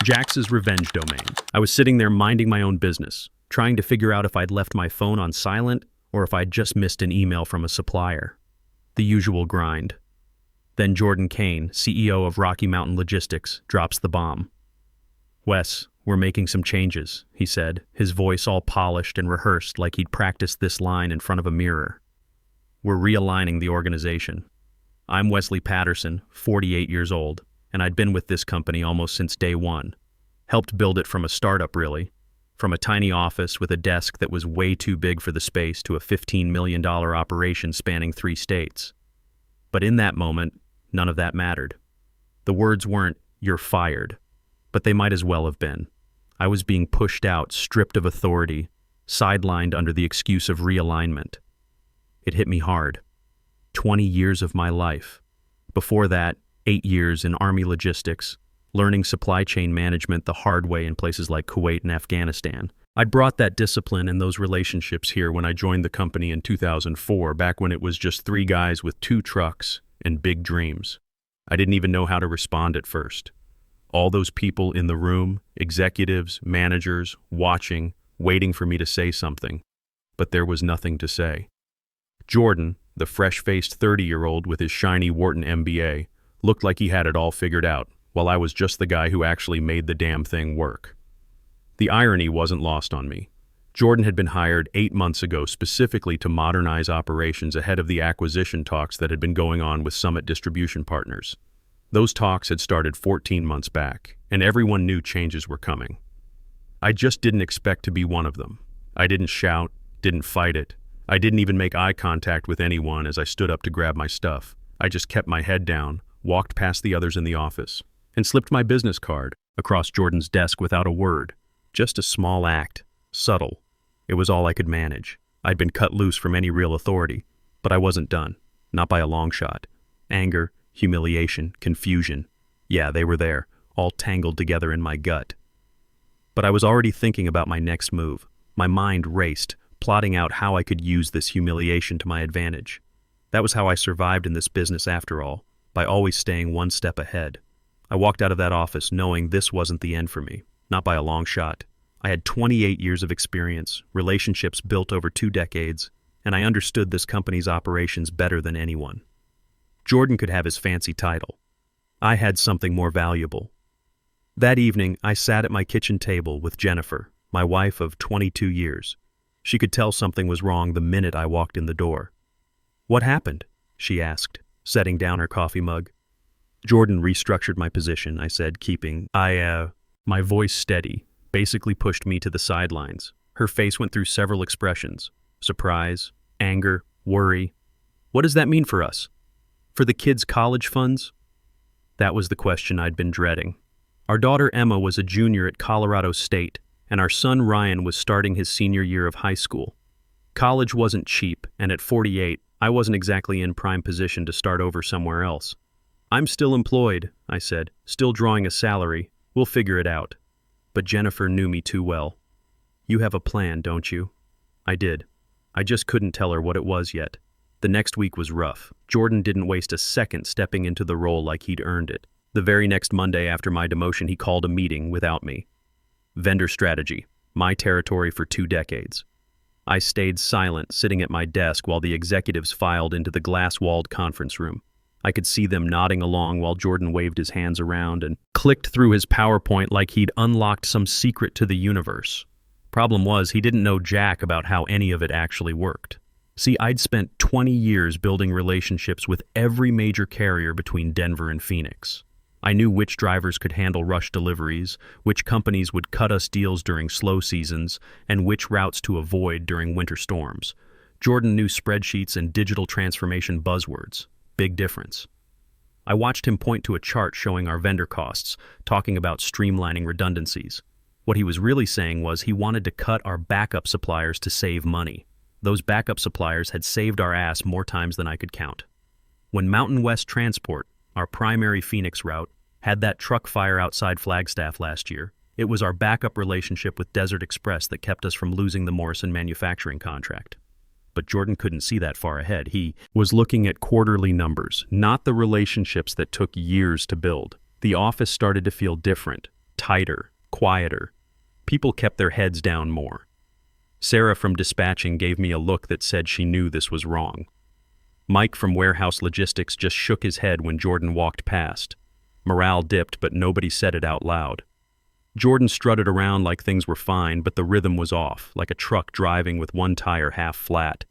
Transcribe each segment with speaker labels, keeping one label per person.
Speaker 1: Jax's revenge domain. I was sitting there minding my own business, trying to figure out if I'd left my phone on silent or if I'd just missed an email from a supplier. The usual grind. Then Jordan Kane, CEO of Rocky Mountain Logistics, drops the bomb. "Wes, we're making some changes," he said, his voice all polished and rehearsed like he'd practiced this line in front of a mirror. "We're realigning the organization. I'm Wesley Patterson, 48 years old, and I'd been with this company almost since day one. Helped build it from a startup, really. From a tiny office with a desk that was way too big for the space to a $15 million operation spanning 3 states. But in that moment, none of that mattered. The words weren't, 'You're fired,' but they might as well have been. I was being pushed out, stripped of authority, sidelined under the excuse of realignment. It hit me hard. 20 years of my life. Before that, 8 years in Army logistics, learning supply chain management the hard way in places like Kuwait and Afghanistan. I'd brought that discipline and those relationships here when I joined the company in 2004, back when it was just 3 guys with 2 trucks and big dreams. I didn't even know how to respond at first. All those people in the room, executives, managers, watching, waiting for me to say something. But there was nothing to say. Jordan, the fresh-faced 30-year-old with his shiny Wharton MBA, looked like he had it all figured out, while I was just the guy who actually made the damn thing work. The irony wasn't lost on me. Jordan had been hired 8 months ago specifically to modernize operations ahead of the acquisition talks that had been going on with Summit distribution partners. Those talks had started 14 months back, and everyone knew changes were coming. I just didn't expect to be one of them. I didn't shout, didn't fight it. I didn't even make eye contact with anyone as I stood up to grab my stuff. I just kept my head down, walked past the others in the office, and slipped my business card across Jordan's desk without a word. Just a small act, subtle. It was all I could manage. I'd been cut loose from any real authority, but I wasn't done, not by a long shot. Anger, humiliation, confusion. Yeah, they were there, all tangled together in my gut. But I was already thinking about my next move. My mind raced, plotting out how I could use this humiliation to my advantage. That was how I survived in this business after all, by always staying one step ahead. I walked out of that office knowing this wasn't the end for me, not by a long shot. I had 28 years of experience, relationships built over 2 decades, and I understood this company's operations better than anyone. Jordan could have his fancy title. I had something more valuable. That evening, I sat at my kitchen table with Jennifer, my wife of 22 years. She could tell something was wrong the minute I walked in the door. "What happened?" she asked, setting down her coffee mug. Jordan restructured my position, I said, keeping my voice steady, basically pushed me to the sidelines. Her face went through several expressions: surprise, anger, worry. "What does that mean for us? For the kids' college funds?" That was the question I'd been dreading. Our daughter Emma was a junior at Colorado State, and our son Ryan was starting his senior year of high school. College wasn't cheap, and at 48, I wasn't exactly in prime position to start over somewhere else. "I'm still employed," I said, "still drawing a salary. We'll figure it out." But Jennifer knew me too well. "You have a plan, don't you?" I did. I just couldn't tell her what it was yet. The next week was rough. Jordan didn't waste a second stepping into the role like he'd earned it. The very next Monday after my demotion, he called a meeting without me. Vendor strategy, my territory for 2 decades. I stayed silent, sitting at my desk while the executives filed into the glass-walled conference room. I could see them nodding along while Jordan waved his hands around and clicked through his PowerPoint like he'd unlocked some secret to the universe. Problem was, he didn't know jack about how any of it actually worked. See, I'd spent 20 years building relationships with every major carrier between Denver and Phoenix. I knew which drivers could handle rush deliveries, which companies would cut us deals during slow seasons, and which routes to avoid during winter storms. Jordan knew spreadsheets and digital transformation buzzwords. Big difference. I watched him point to a chart showing our vendor costs, talking about streamlining redundancies. What he was really saying was he wanted to cut our backup suppliers to save money. Those backup suppliers had saved our ass more times than I could count. When Mountain West Transport, our primary Phoenix route, had that truck fire outside Flagstaff last year, it was our backup relationship with Desert Express that kept us from losing the Morrison manufacturing contract. But Jordan couldn't see that far ahead. He was looking at quarterly numbers, not the relationships that took years to build. The office started to feel different, tighter, quieter. People kept their heads down more. Sarah from dispatching gave me a look that said she knew this was wrong. Mike from warehouse logistics just shook his head when Jordan walked past. Morale dipped, but nobody said it out loud. Jordan strutted around like things were fine, but the rhythm was off, like a truck driving with one tire half flat.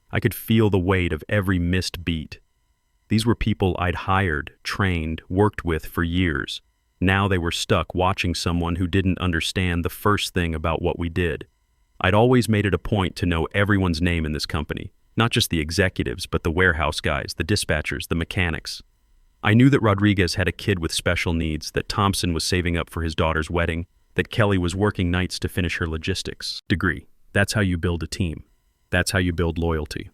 Speaker 1: I could feel the weight of every missed beat. These were people I'd hired, trained, worked with for years. Now they were stuck watching someone who didn't understand the first thing about what we did. I'd always made it a point to know everyone's name in this company. Not just the executives, but the warehouse guys, the dispatchers, the mechanics. I knew that Rodriguez had a kid with special needs, that Thompson was saving up for his daughter's wedding, that Kelly was working nights to finish her logistics degree. That's how you build a team. That's how you build loyalty.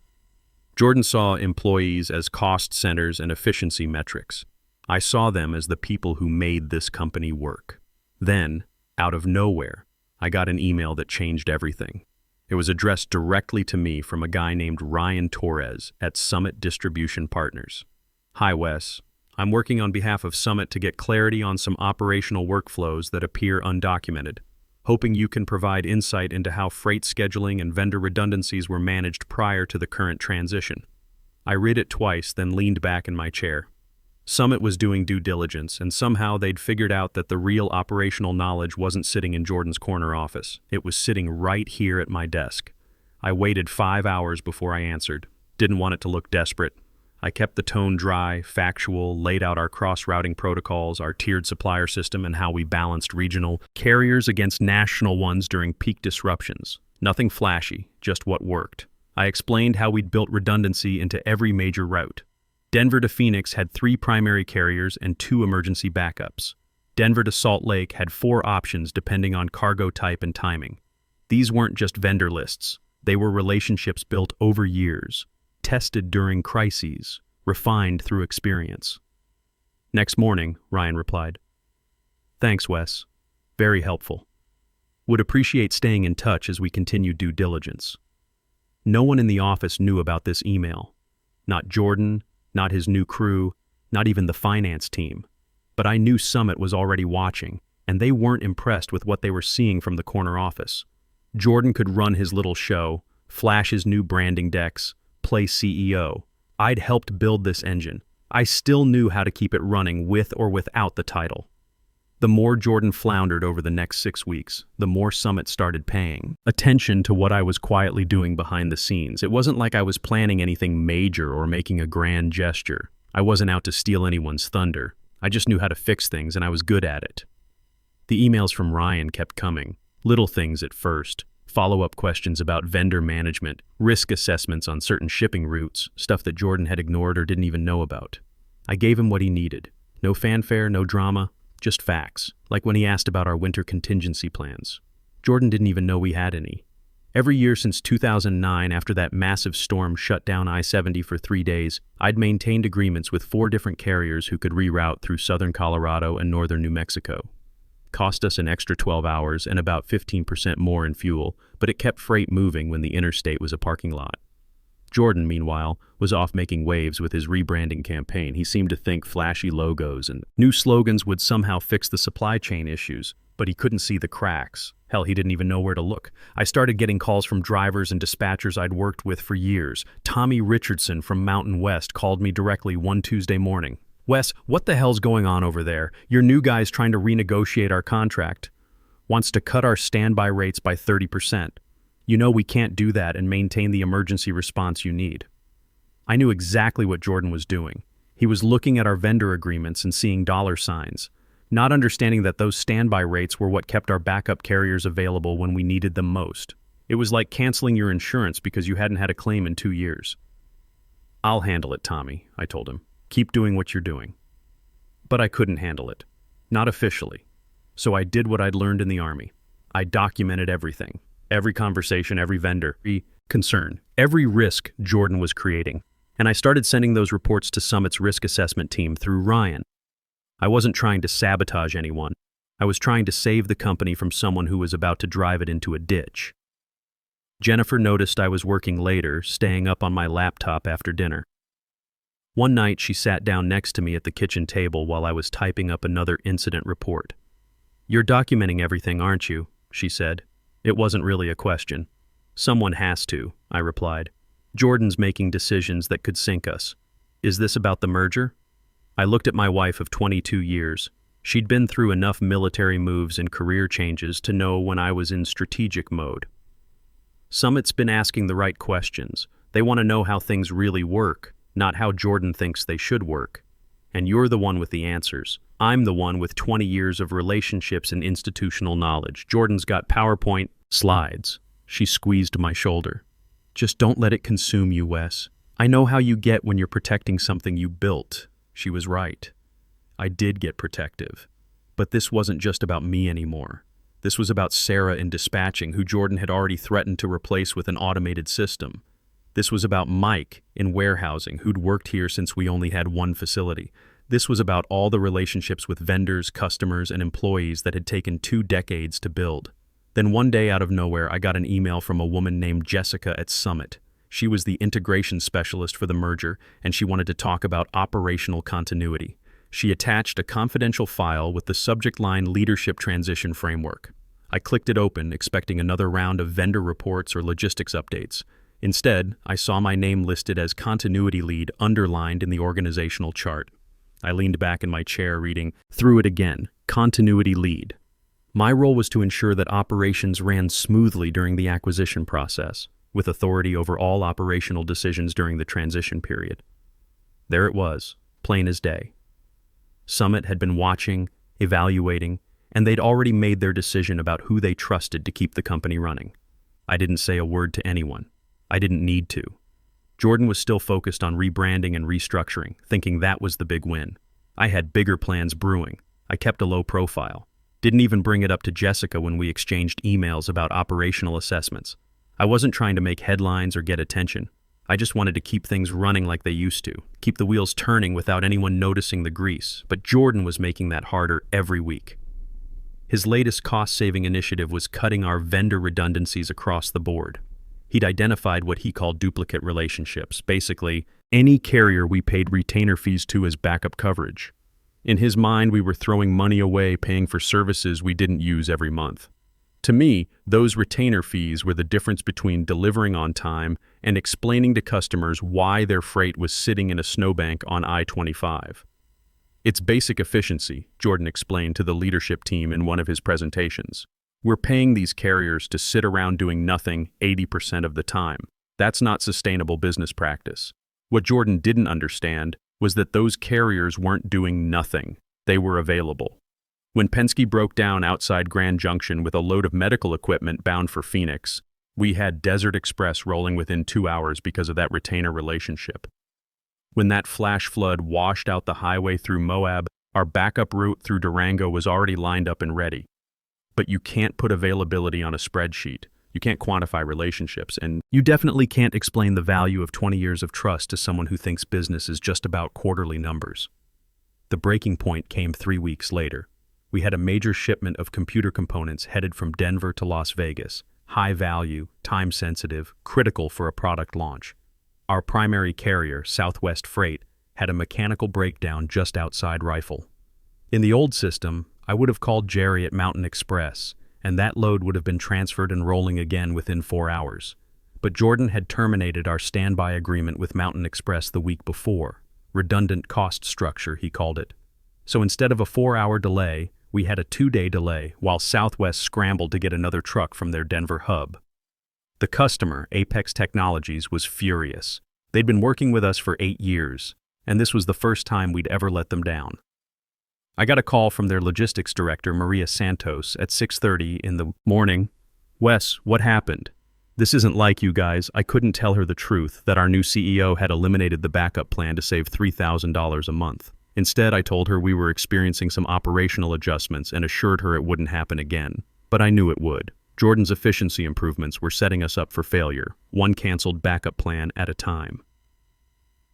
Speaker 1: Jordan saw employees as cost centers and efficiency metrics. I saw them as the people who made this company work. Then, out of nowhere, I got an email that changed everything. It was addressed directly to me from a guy named Ryan Torres at Summit Distribution Partners. Hi, Wes. I'm working on behalf of Summit to get clarity on some operational workflows that appear undocumented, hoping you can provide insight into how freight scheduling and vendor redundancies were managed prior to the current transition. I read it twice, then leaned back in my chair. Summit was doing due diligence, and somehow they'd figured out that the real operational knowledge wasn't sitting in Jordan's corner office. It was sitting right here at my desk. I waited 5 hours before I answered. Didn't want it to look desperate. I kept the tone dry, factual, laid out our cross-routing protocols, our tiered supplier system, and how we balanced regional carriers against national ones during peak disruptions. Nothing flashy, just what worked. I explained how we'd built redundancy into every major route. Denver to Phoenix had 3 primary carriers and 2 emergency backups. Denver to Salt Lake had 4 options depending on cargo type and timing. These weren't just vendor lists. They were relationships built over years, tested during crises, refined through experience. Next morning, Ryan replied, "Thanks, Wes. Very helpful. Would appreciate staying in touch as we continue due diligence." No one in the office knew about this email. Not Jordan, not his new crew, not even the finance team. But I knew Summit was already watching, and they weren't impressed with what they were seeing from the corner office. Jordan could run his little show, flash his new branding decks, play CEO. I'd helped build this engine. I still knew how to keep it running with or without the title. The more Jordan floundered over the next 6 weeks, the more Summit started paying attention to what I was quietly doing behind the scenes. It wasn't like I was planning anything major or making a grand gesture. I wasn't out to steal anyone's thunder. I just knew how to fix things, and I was good at it. The emails from Ryan kept coming. Little things at first. Follow-up questions about vendor management, risk assessments on certain shipping routes, stuff that Jordan had ignored or didn't even know about. I gave him what he needed. No fanfare, no drama. Just facts, like when he asked about our winter contingency plans. Jordan didn't even know we had any. Every year since 2009, after that massive storm shut down I-70 for 3 days, I'd maintained agreements with 4 different carriers who could reroute through southern Colorado and northern New Mexico. Cost us an extra 12 hours and about 15% more in fuel, but it kept freight moving when the interstate was a parking lot. Jordan, meanwhile, was off making waves with his rebranding campaign. He seemed to think flashy logos and new slogans would somehow fix the supply chain issues, but he couldn't see the cracks. Hell, he didn't even know where to look. I started getting calls from drivers and dispatchers I'd worked with for years. Tommy Richardson from Mountain West called me directly one Tuesday morning. "Wes, what the hell's going on over there? Your new guy's trying to renegotiate our contract. Wants to cut our standby rates by 30%. You know we can't do that and maintain the emergency response you need." I knew exactly what Jordan was doing. He was looking at our vendor agreements and seeing dollar signs, not understanding that those standby rates were what kept our backup carriers available when we needed them most. It was like canceling your insurance because you hadn't had a claim in 2 years. "I'll handle it, Tommy," I told him. "Keep doing what you're doing." But I couldn't handle it. Not officially. So I did what I'd learned in the Army. I documented everything. Every conversation, every vendor, every concern, every risk Jordan was creating. And I started sending those reports to Summit's risk assessment team through Ryan. I wasn't trying to sabotage anyone. I was trying to save the company from someone who was about to drive it into a ditch. Jennifer noticed I was working later, staying up on my laptop after dinner. One night, she sat down next to me at the kitchen table while I was typing up another incident report. "You're documenting everything, aren't you?" she said. It wasn't really a question. "Someone has to," I replied. "Jordan's making decisions that could sink us. Is this about the merger?" I looked at my wife of 22 years. She'd been through enough military moves and career changes to know when I was in strategic mode. Summit's been asking the right questions. They want to know how things really work, not how Jordan thinks they should work. And you're the one with the answers. I'm the one with 20 years of relationships and institutional knowledge. Jordan's got PowerPoint slides. She squeezed my shoulder. "Just don't let it consume you, Wes. I know how you get when you're protecting something you built." She was right. I did get protective. But this wasn't just about me anymore. This was about Sarah in dispatching, who Jordan had already threatened to replace with an automated system. This was about Mike in warehousing, who'd worked here since we only had one facility. This was about all the relationships with vendors, customers, and employees that had taken 2 decades to build. Then one day out of nowhere, I got an email from a woman named Jessica at Summit. She was the integration specialist for the merger, and she wanted to talk about operational continuity. She attached a confidential file with the subject line Leadership Transition Framework. I clicked it open, expecting another round of vendor reports or logistics updates. Instead, I saw my name listed as Continuity Lead underlined in the organizational chart. I leaned back in my chair reading through it again, Continuity Lead. My role was to ensure that operations ran smoothly during the acquisition process, with authority over all operational decisions during the transition period. There it was, plain as day. Summit had been watching, evaluating, and they'd already made their decision about who they trusted to keep the company running. I didn't say a word to anyone. I didn't need to. Jordan was still focused on rebranding and restructuring, thinking that was the big win. I had bigger plans brewing. I kept a low profile. Didn't even bring it up to Jessica when we exchanged emails about operational assessments. I wasn't trying to make headlines or get attention. I just wanted to keep things running like they used to, keep the wheels turning without anyone noticing the grease. But Jordan was making that harder every week. His latest cost-saving initiative was cutting our vendor redundancies across the board. He'd identified what he called duplicate relationships, basically any carrier we paid retainer fees to as backup coverage. In his mind, we were throwing money away paying for services we didn't use every month. To me, those retainer fees were the difference between delivering on time and explaining to customers why their freight was sitting in a snowbank on I-25. "It's basic efficiency," Jordan explained to the leadership team in one of his presentations. "We're paying these carriers to sit around doing nothing 80% of the time. That's not sustainable business practice." What Jordan didn't understand was that those carriers weren't doing nothing. They were available. When Penske broke down outside Grand Junction with a load of medical equipment bound for Phoenix, we had Desert Express rolling within 2 hours because of that retainer relationship. When that flash flood washed out the highway through Moab, our backup route through Durango was already lined up and ready. But you can't put availability on a spreadsheet. You can't quantify relationships, and you definitely can't explain the value of 20 years of trust to someone who thinks business is just about quarterly numbers. The breaking point came 3 weeks later. We had a major shipment of computer components headed from Denver to Las Vegas, high value, time-sensitive, critical for a product launch. Our primary carrier, Southwest Freight, had a mechanical breakdown just outside Rifle. In the old system, I would have called Jerry at Mountain Express, and that load would have been transferred and rolling again within 4 hours. But Jordan had terminated our standby agreement with Mountain Express the week before. Redundant cost structure, he called it. So instead of a 4-hour delay, we had a 2-day delay while Southwest scrambled to get another truck from their Denver hub. The customer, Apex Technologies, was furious. They'd been working with us for 8 years, and this was the first time we'd ever let them down. I got a call from their logistics director, Maria Santos, at 6:30 in the morning. "Wes, what happened?" "This isn't like you guys." I couldn't tell her the truth, that our new CEO had eliminated the backup plan to save $3,000 a month. Instead, I told her we were experiencing some operational adjustments and assured her it wouldn't happen again. But I knew it would. Jordan's efficiency improvements were setting us up for failure, one canceled backup plan at a time.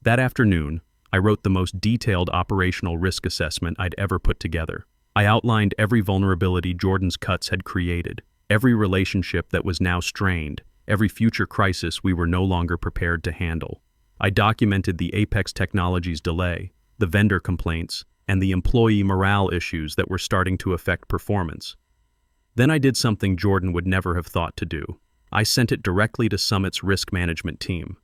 Speaker 1: That afternoon, I wrote the most detailed operational risk assessment I'd ever put together. I outlined every vulnerability Jordan's cuts had created, every relationship that was now strained, every future crisis we were no longer prepared to handle. I documented the Apex Technologies delay, the vendor complaints, and the employee morale issues that were starting to affect performance. Then I did something Jordan would never have thought to do. I sent it directly to Summit's risk management team.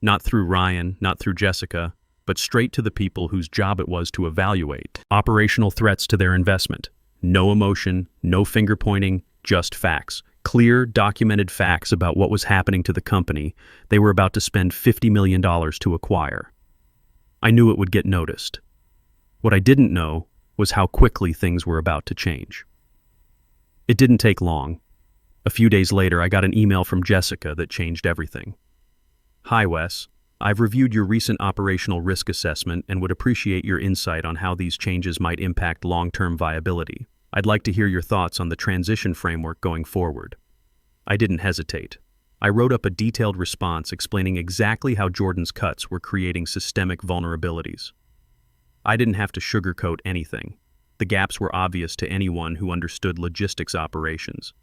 Speaker 1: Not through Ryan, not through Jessica, but straight to the people whose job it was to evaluate operational threats to their investment. No emotion, no finger pointing, just facts. Clear, documented facts about what was happening to the company they were about to spend $50 million to acquire. I knew it would get noticed. What I didn't know was how quickly things were about to change. It didn't take long. A few days later, I got an email from Jessica that changed everything. "Hi, Wes. I've reviewed your recent operational risk assessment and would appreciate your insight on how these changes might impact long-term viability. I'd like to hear your thoughts on the transition framework going forward." I didn't hesitate. I wrote up a detailed response explaining exactly how Jordan's cuts were creating systemic vulnerabilities. I didn't have to sugarcoat anything. The gaps were obvious to anyone who understood logistics operations.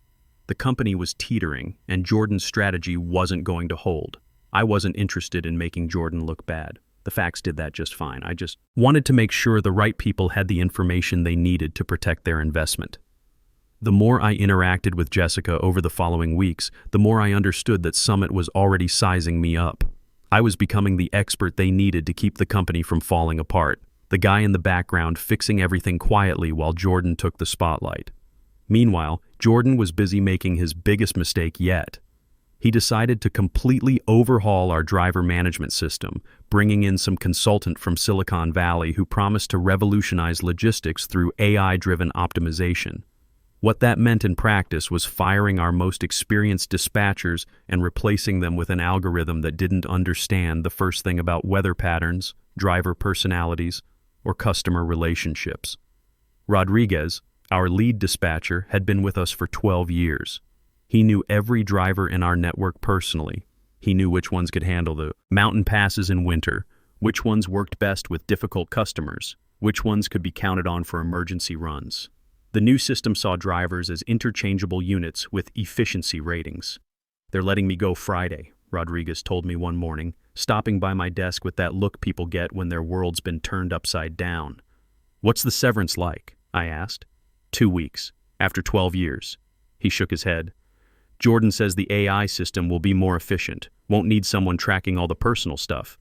Speaker 1: The company was teetering, and Jordan's strategy wasn't going to hold. I wasn't interested in making Jordan look bad. The facts did that just fine. I just wanted to make sure the right people had the information they needed to protect their investment. The more I interacted with Jessica over the following weeks, the more I understood that Summit was already sizing me up. I was becoming the expert they needed to keep the company from falling apart, the guy in the background fixing everything quietly while Jordan took the spotlight. Meanwhile, Jordan was busy making his biggest mistake yet. He decided to completely overhaul our driver management system, bringing in some consultant from Silicon Valley who promised to revolutionize logistics through AI-driven optimization. What that meant in practice was firing our most experienced dispatchers and replacing them with an algorithm that didn't understand the first thing about weather patterns, driver personalities, or customer relationships. Rodriguez, our lead dispatcher, had been with us for 12 years. He knew every driver in our network personally. He knew which ones could handle the mountain passes in winter, which ones worked best with difficult customers, which ones could be counted on for emergency runs. The new system saw drivers as interchangeable units with efficiency ratings. "They're letting me go Friday," Rodriguez told me one morning, stopping by my desk with that look people get when their world's been turned upside down. "What's the severance like?" I asked. 2 weeks, after 12 years. He shook his head. "Jordan says the AI system will be more efficient, won't need someone tracking all the personal stuff."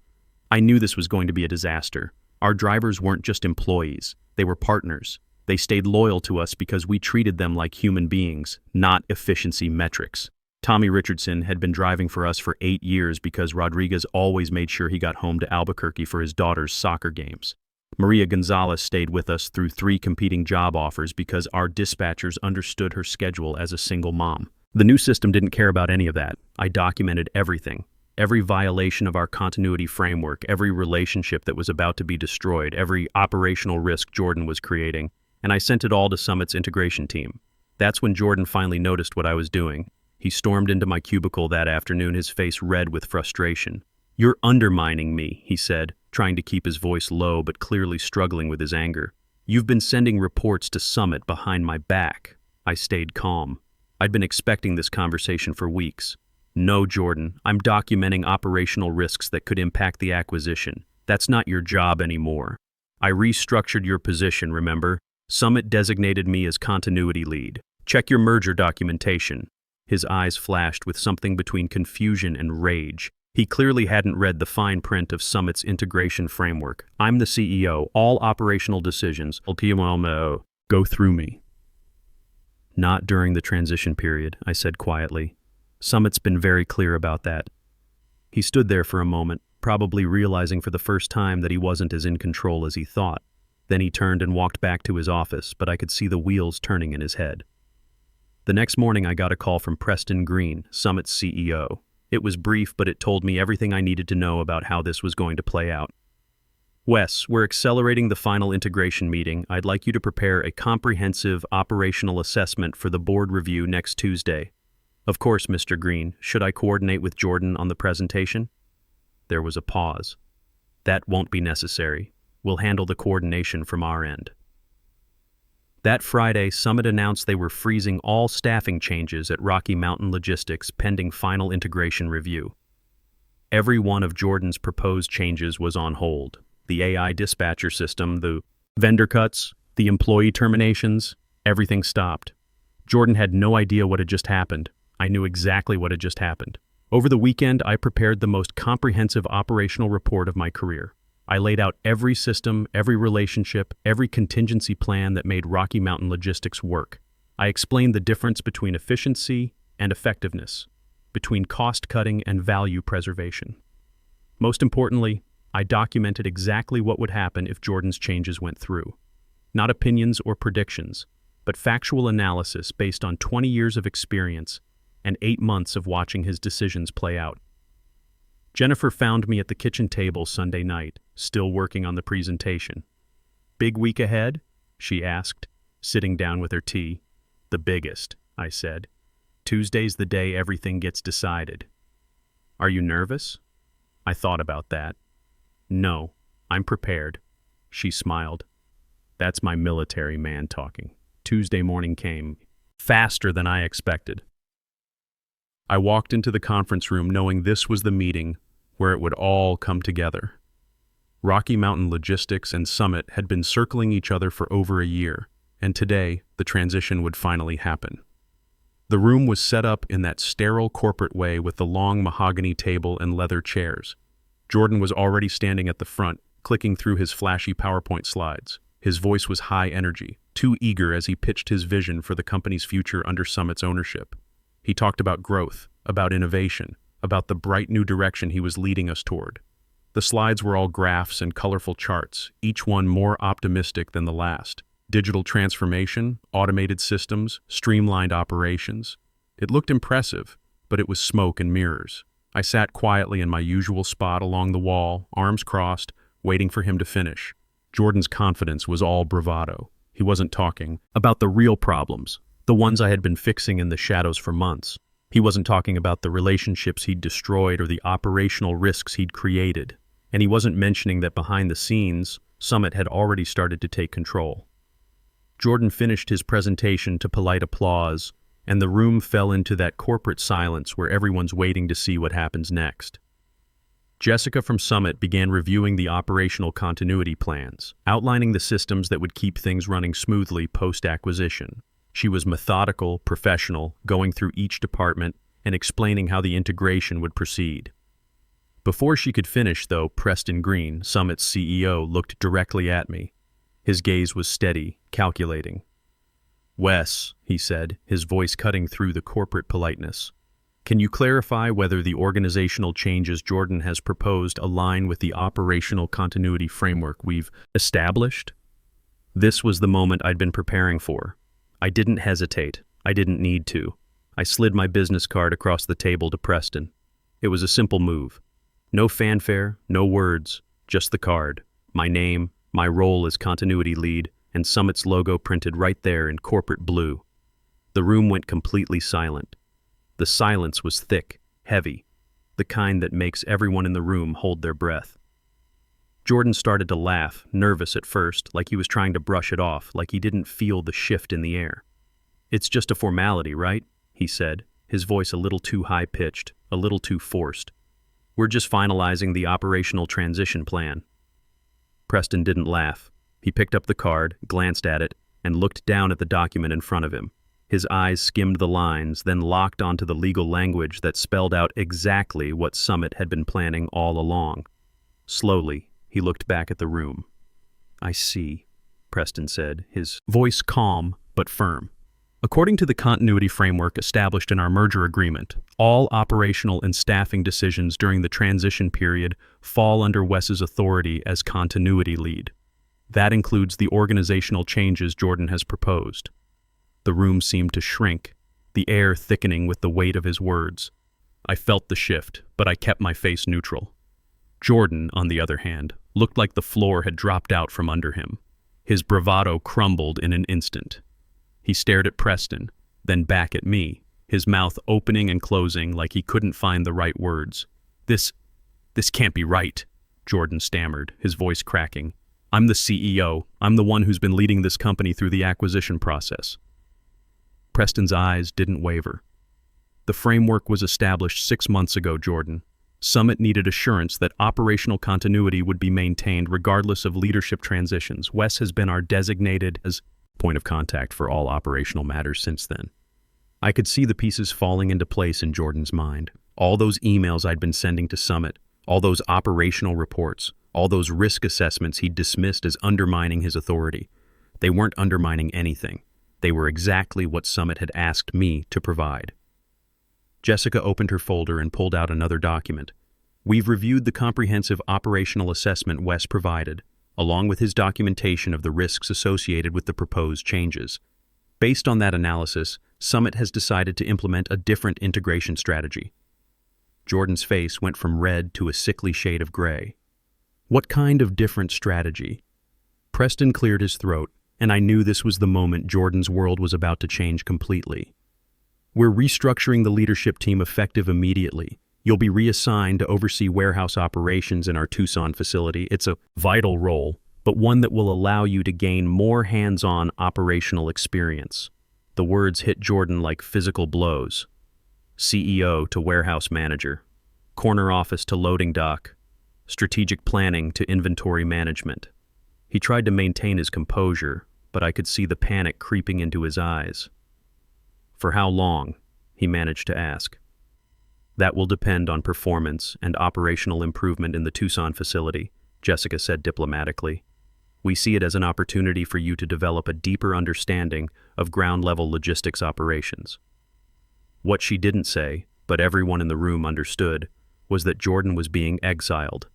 Speaker 1: I knew this was going to be a disaster. Our drivers weren't just employees, they were partners. They stayed loyal to us because we treated them like human beings, not efficiency metrics. Tommy Richardson had been driving for us for 8 years because Rodriguez always made sure he got home to Albuquerque for his daughter's soccer games. Maria Gonzalez stayed with us through 3 competing job offers because our dispatchers understood her schedule as a single mom. The new system didn't care about any of that. I documented everything. Every violation of our continuity framework, every relationship that was about to be destroyed, every operational risk Jordan was creating, and I sent it all to Summit's integration team. That's when Jordan finally noticed what I was doing. He stormed into my cubicle that afternoon, his face red with frustration. "You're undermining me," he said, trying to keep his voice low but clearly struggling with his anger. "You've been sending reports to Summit behind my back." I stayed calm. I'd been expecting this conversation for weeks. "No, Jordan, I'm documenting operational risks that could impact the acquisition. That's not your job anymore. I restructured your position, remember? Summit designated me as continuity lead. Check your merger documentation." His eyes flashed with something between confusion and rage. He clearly hadn't read the fine print of Summit's integration framework. "I'm the CEO. All operational decisions go through me." "Not during the transition period," I said quietly. "Summit's been very clear about that." He stood there for a moment, probably realizing for the first time that he wasn't as in control as he thought. Then he turned and walked back to his office, but I could see the wheels turning in his head. The next morning I got a call from Preston Green, Summit's CEO. It was brief, but it told me everything I needed to know about how this was going to play out. "Wes, we're accelerating the final integration meeting. I'd like you to prepare a comprehensive operational assessment for the board review next Tuesday." "Of course, Mr. Green. Should I coordinate with Jordan on the presentation?" There was a pause. "That won't be necessary. We'll handle the coordination from our end." That Friday, Summit announced they were freezing all staffing changes at Rocky Mountain Logistics pending final integration review. Every one of Jordan's proposed changes was on hold. The AI dispatcher system, the Vendor cuts, the employee terminations, everything stopped. Jordan had no idea what had just happened. I knew exactly what had just happened. Over the weekend, I prepared the most comprehensive operational report of my career. I laid out every system, every relationship, every contingency plan that made Rocky Mountain Logistics work. I explained the difference between efficiency and effectiveness, between cost-cutting and value preservation. Most importantly, I documented exactly what would happen if Jordan's changes went through. Not opinions or predictions, but factual analysis based on 20 years of experience and 8 months of watching his decisions play out. Jennifer found me at the kitchen table Sunday night, still working on the presentation. "Big week ahead?" she asked, sitting down with her tea. "The biggest," I said. "Tuesday's the day everything gets decided." "Are you nervous?" I thought about that. "No, I'm prepared." She smiled. That's my military man talking. Tuesday morning came, faster than I expected. I walked into the conference room knowing this was the meeting where it would all come together. Rocky Mountain Logistics and Summit had been circling each other for over a year, and today the transition would finally happen. The room was set up in that sterile corporate way with the long mahogany table and leather chairs. Jordan was already standing at the front, clicking through his flashy PowerPoint slides. His voice was high energy, too eager as he pitched his vision for the company's future under Summit's ownership. He talked about growth, about innovation, about the bright new direction he was leading us toward. The slides were all graphs and colorful charts, each one more optimistic than the last. Digital transformation, automated systems, streamlined operations. It looked impressive, but it was smoke and mirrors. I sat quietly in my usual spot along the wall, arms crossed, waiting for him to finish. Jordan's confidence was all bravado. He wasn't talking about the real problems, the ones I had been fixing in the shadows for months. He wasn't talking about the relationships he'd destroyed or the operational risks he'd created. And he wasn't mentioning that behind the scenes, Summit had already started to take control. Jordan finished his presentation to polite applause, and the room fell into that corporate silence where everyone's waiting to see what happens next. Jessica from Summit began reviewing the operational continuity plans, outlining the systems that would keep things running smoothly post-acquisition. She was methodical, professional, going through each department and explaining how the integration would proceed. Before she could finish, though, Preston Green, Summit's CEO, looked directly at me. His gaze was steady, calculating. "Wes," he said, his voice cutting through the corporate politeness, "can you clarify whether the organizational changes Jordan has proposed align with the operational continuity framework we've established?" This was the moment I'd been preparing for. I didn't hesitate. I didn't need to. I slid my business card across the table to Preston. It was a simple move. No fanfare, no words, just the card, my name, my role as continuity lead, and Summit's logo printed right there in corporate blue. The room went completely silent. The silence was thick, heavy, the kind that makes everyone in the room hold their breath. Jordan started to laugh, nervous at first, like he was trying to brush it off, like he didn't feel the shift in the air. "It's just a formality, right?" he said, his voice a little too high-pitched, a little too forced. "We're just finalizing the operational transition plan." Preston didn't laugh. He picked up the card, glanced at it, and looked down at the document in front of him. His eyes skimmed the lines, then locked onto the legal language that spelled out exactly what Summit had been planning all along. Slowly, he looked back at the room. "I see," Preston said, his voice calm but firm. "According to the continuity framework established in our merger agreement, all operational and staffing decisions during the transition period fall under Wes's authority as continuity lead. That includes the organizational changes Jordan has proposed." The room seemed to shrink, the air thickening with the weight of his words. I felt the shift, but I kept my face neutral. Jordan, on the other hand, looked like the floor had dropped out from under him. His bravado crumbled in an instant. He stared at Preston, then back at me, his mouth opening and closing like he couldn't find the right words. This can't be right," Jordan stammered, his voice cracking. "I'm the CEO. I'm the one who's been leading this company through the acquisition process." Preston's eyes didn't waver. "The framework was established 6 months ago, Jordan. Summit needed assurance that operational continuity would be maintained regardless of leadership transitions. Wes has been our designated as point of contact for all operational matters since then. I could see the pieces falling into place in Jordan's mind. All those emails I'd been sending to Summit, all those operational reports, all those risk assessments he'd dismissed as undermining his authority. They weren't undermining anything. They were exactly what Summit had asked me to provide. Jessica opened her folder and pulled out another document. We've reviewed the comprehensive operational assessment Wes provided, along with his documentation of the risks associated with the proposed changes. Based on that analysis, Summit has decided to implement a different integration strategy. Jordan's face went from red to a sickly shade of gray. What kind of different strategy? Preston cleared his throat, and I knew this was the moment Jordan's world was about to change completely. We're restructuring the leadership team effective immediately. You'll be reassigned to oversee warehouse operations in our Tucson facility. It's a vital role, but one that will allow you to gain more hands-on operational experience. The words hit Jordan like physical blows. CEO to warehouse manager, corner office to loading dock, strategic planning to inventory management. He tried to maintain his composure, but I could see the panic creeping into his eyes. For how long? He managed to ask. That will depend on performance and operational improvement in the Tucson facility, Jessica said diplomatically. We see it as an opportunity for you to develop a deeper understanding of ground-level logistics operations. What she didn't say, but everyone in the room understood, was that Jordan was being exiled.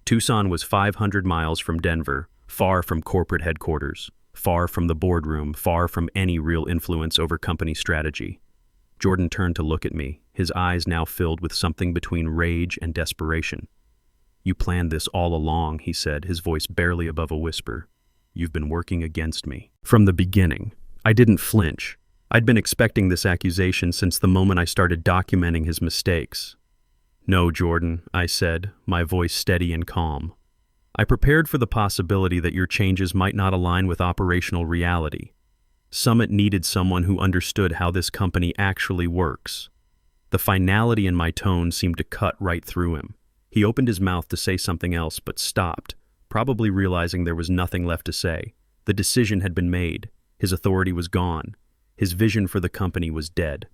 Speaker 1: Tucson was 500 miles from Denver, far from corporate headquarters, far from the boardroom, far from any real influence over company strategy. Jordan turned to look at me, his eyes now filled with something between rage and desperation. You planned this all along, he said, his voice barely above a whisper. You've been working against me. From the beginning, I didn't flinch. I'd been expecting this accusation since the moment I started documenting his mistakes. No, Jordan, I said, my voice steady and calm. I prepared for the possibility that your changes might not align with operational reality. Summit needed someone who understood how this company actually works. The finality in my tone seemed to cut right through him. He opened his mouth to say something else, but stopped, probably realizing there was nothing left to say. The decision had been made. His authority was gone. His vision for the company was dead.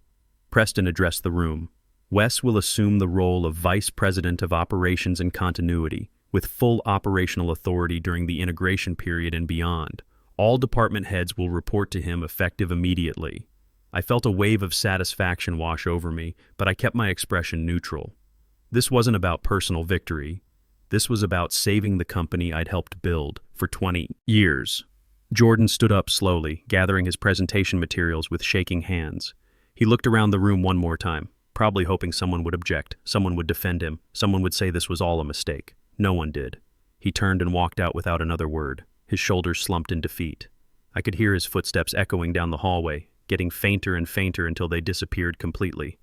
Speaker 1: Preston addressed the room. Wes will assume the role of Vice President of Operations and Continuity, with full operational authority during the integration period and beyond. All department heads will report to him effective immediately. I felt a wave of satisfaction wash over me, but I kept my expression neutral. This wasn't about personal victory. This was about saving the company I'd helped build for 20 years. Jordan stood up slowly, gathering his presentation materials with shaking hands. He looked around the room one more time, probably hoping someone would object, someone would defend him, someone would say this was all a mistake. No one did. He turned and walked out without another word, his shoulders slumped in defeat. I could hear his footsteps echoing down the hallway, getting fainter and fainter until they disappeared completely.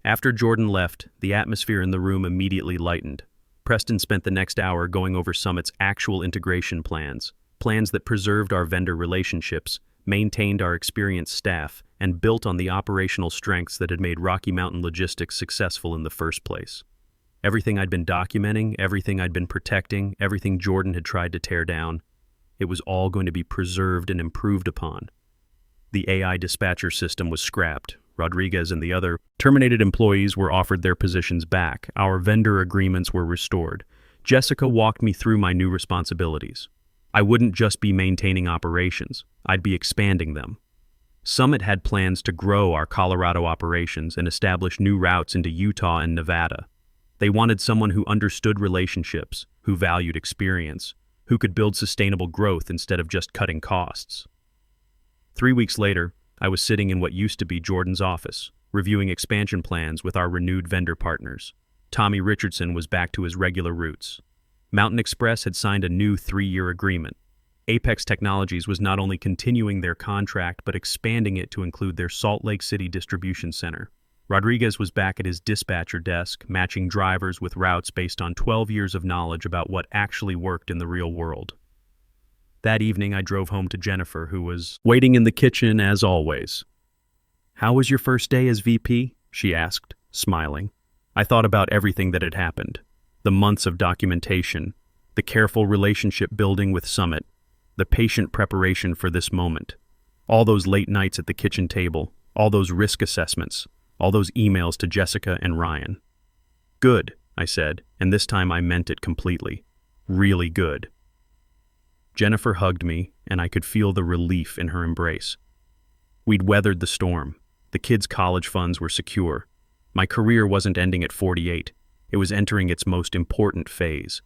Speaker 1: After Jordan left, the atmosphere in the room immediately lightened. Preston spent the next hour going over Summit's actual integration plans that preserved our vendor relationships, maintained our experienced staff, and built on the operational strengths that had made Rocky Mountain Logistics successful in the first place. Everything I'd been documenting, everything I'd been protecting, everything Jordan had tried to tear down, it was all going to be preserved and improved upon. The AI dispatcher system was scrapped. Rodriguez and the other terminated employees were offered their positions back. Our vendor agreements were restored. Jessica walked me through my new responsibilities. I wouldn't just be maintaining operations. I'd be expanding them. Summit had plans to grow our Colorado operations and establish new routes into Utah and Nevada. They wanted someone who understood relationships, who valued experience, who could build sustainable growth instead of just cutting costs. 3 weeks later, I was sitting in what used to be Jordan's office, reviewing expansion plans with our renewed vendor partners. Tommy Richardson was back to his regular roots. Mountain Express had signed a new 3-year agreement. Apex Technologies was not only continuing their contract but expanding it to include their Salt Lake City distribution center. Rodriguez was back at his dispatcher desk, matching drivers with routes based on 12 years of knowledge about what actually worked in the real world. That evening, I drove home to Jennifer, who was waiting in the kitchen as always. "How was your first day as VP?" she asked, smiling. I thought about everything that had happened. The months of documentation, the careful relationship building with Summit, the patient preparation for this moment. All those late nights at the kitchen table, all those risk assessments, all those emails to Jessica and Ryan. Good, I said, and this time I meant it completely. Really good. Jennifer hugged me, and I could feel the relief in her embrace. We'd weathered the storm. The kids' college funds were secure. My career wasn't ending at 48. It was entering its most important phase.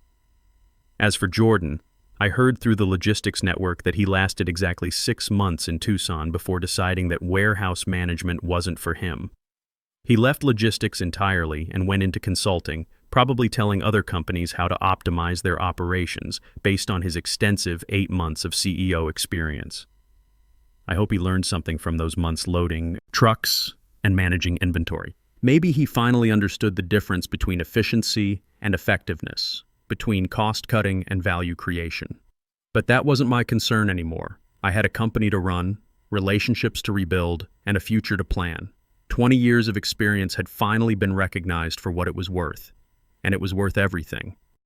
Speaker 1: As for Jordan, I heard through the logistics network that he lasted exactly 6 months in Tucson before deciding that warehouse management wasn't for him. He left logistics entirely and went into consulting, probably telling other companies how to optimize their operations based on his extensive 8 months of CEO experience. I hope he learned something from those months loading trucks and managing inventory. Maybe he finally understood the difference between efficiency and effectiveness, between cost-cutting and value creation. But that wasn't my concern anymore. I had a company to run, relationships to rebuild, and a future to plan. 20 years of experience had finally been recognized for what it was worth, and it was worth everything.